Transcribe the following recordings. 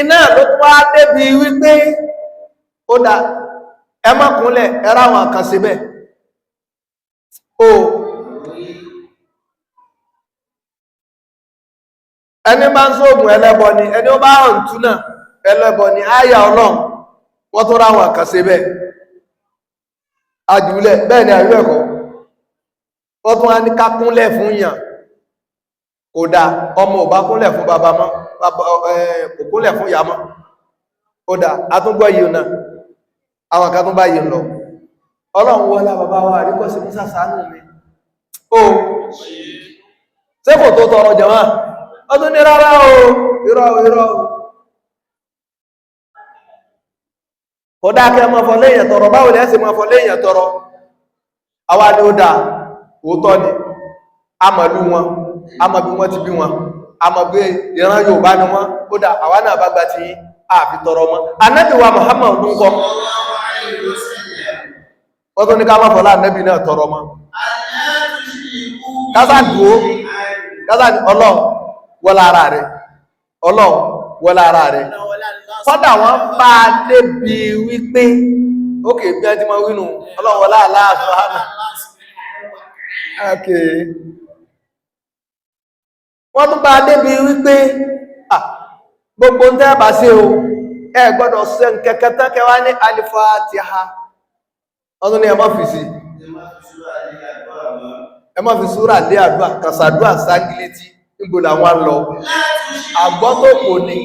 iná ló tún wá débi wípé ó dá ẹ má kúnlẹ̀ ẹ̀rọ àwọn kan síbẹ̀ o ẹni bá ń sóògùn ẹlẹ́bọ ni ẹni ó bá hàn túnà ẹlẹ́bọ ni áyà ọlọ́run wọ́n tó ráwọn kan síbẹ̀ àjùlẹ̀ bẹ́ẹ̀ ni àríwẹ̀ ẹ̀kọ́ wọ́n tún wá ní ká kúnlẹ̀ fún yàn kò dá ọmọ ò bá kúnlẹ̀ fún bàbá mọ́ kò kúnlẹ̀ fún ìyá mọ́ ó dá atúngbọ́ yìí náà àwọn kan tún bá yìí lọ ọlọ́run wọlá bàbá wa àríkọ́ sí Musa ṣàánú mi ó ṣé kò tó tọrọ jẹ̀mọ́ ọdún ní rárá o irọ́ kò dá kẹ́ mọ́ fọ́lẹ́yìn tọrọ báwo lẹ́sì mọ́ fọ́lẹ́yìn tọrọ àwa ni ó dá òótọ́ ni amọ̀lú wọn amọ̀bí wọn ti bí wọn amọ̀bí ìran Yorùbá ni wọn ó dá àwa náà bá gbà tí àfi tọrọ mọ́ Ànábì wa Muhammad ń kọ́ wọ́n tó ní ká má fọ́lá Ànábì náà tọrọ mọ́ kásàdùó kásàdù Ọlọ́run wọ́lá ara rẹ̀ Ọlọ́run wọ́lá ara rẹ̀ kọ́dà wọ́n bá débi wípé ókè bí ẹjí mọ́ wínú Ọlọ́run wọ́lá aláàfọ́ hánà wọ́n tún bá débi wípé gbogbo ń tẹ́ bá ṣe o ẹ gbọ́dọ̀ ṣe nkẹ́kẹ́ tán kẹwa ní Al-Fatiha ọdún ní ẹ má fi sí ẹ má fi súrà lé àdúrà kàsàdúrà ságílétí níbo làwọn lọ àgbọ́ tó kò ní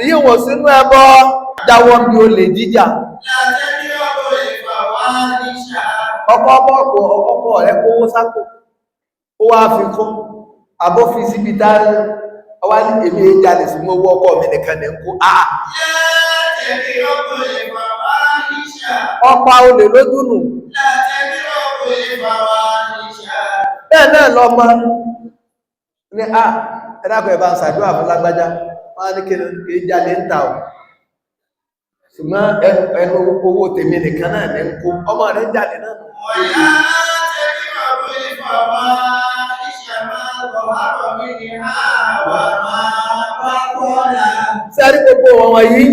ìyí wọ̀n sínú ẹbọ jáwọ́ bí o lè jíjà ọkọ̀ rẹ̀ kówó sápò ó wá fi kún àbófi síbi dárí ọwá ní èmi ìjàlè sí mọ́ owó ọkọ̀ mi nìkan ní kó àà ọpa olè lójúnù bẹ́ẹ̀ náà lọ mọ́ ní ẹ̀dàkọ̀ ẹ̀bá ń ṣàdúrà fún lágbájá wọ́n ní kí ìjàlè ń ta ọ̀ ṣùgbọ́n ẹnu owó tèmi nìkan náà ní kó ọmọ rẹ̀ jàlè náà sẹ́rí gbogbo wọn yìí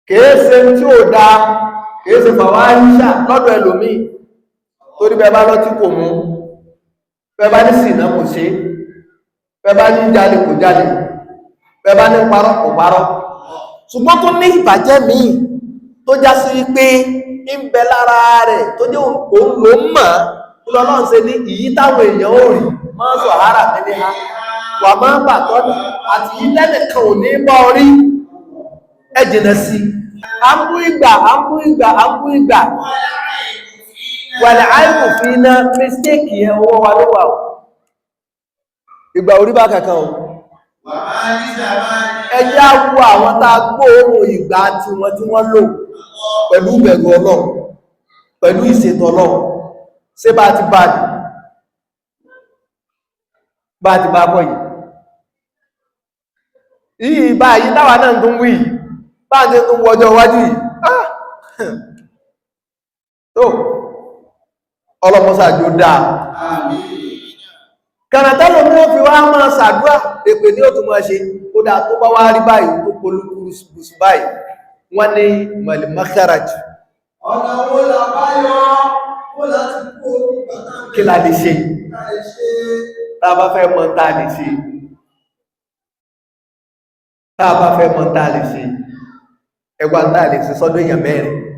kèése tí ó dá kèése fàwà níṣà lọ́dọ̀ ẹlòmí torí bẹba lọ tí kò mú bẹba ní ṣìnà kò ṣe bẹba ní jalè kò jalè bẹba ní parọ́ kò parọ́ ṣùgbọ́n tó ní ìbàjẹ́ míì tó já sí wípé ń bẹ lára rẹ̀ tó jẹ́ òun ló mọ̀ lọ́lọ́n ṣe ní ìyí táwọn èèyàn ò rí máa sọ àárà nílé ha wà máa bà tọ́nà àti ìlẹ́nìkan ò ní bọ́ orí ẹ jìnà sí àmbú ìgbà wàlẹ̀ àìkù fi iná mistake yẹn owó wa ló wà ìgbà orí bá kankan o ẹjẹ́ àwọ àwọn tá a gbóòrùn ìgbà tí wọ́n lò pẹ̀lú ìbẹ̀rù Ọlọ́run pẹ̀lú ìṣètò Ọlọ́run ṣé bá ti bá ní bá ti bá bọ́ yìí bá yìí táwà náà tó ń wí bá ti tó ń wọjọ́ wájú yìí tó ọlọ́mọsáàjú dáa kànàtàlò ní wọ́n fi wá máa ṣàdúrà èpè ní ó tún máa ṣe ó dá tó bá wá rí báyìí tó polúkúrú bùsù báyìí wọ́n ní mọ̀lẹ̀mọ́kàràjù ọ̀nà wo làbáyọ́ kí la lè ṣe tàbá fẹ́ mọ̀ tá lè ṣe tàbá fẹ́ mọ̀ tá lè ṣe ẹgbà tá lè ṣe sọ́dọ̀ èèyàn mẹ́rin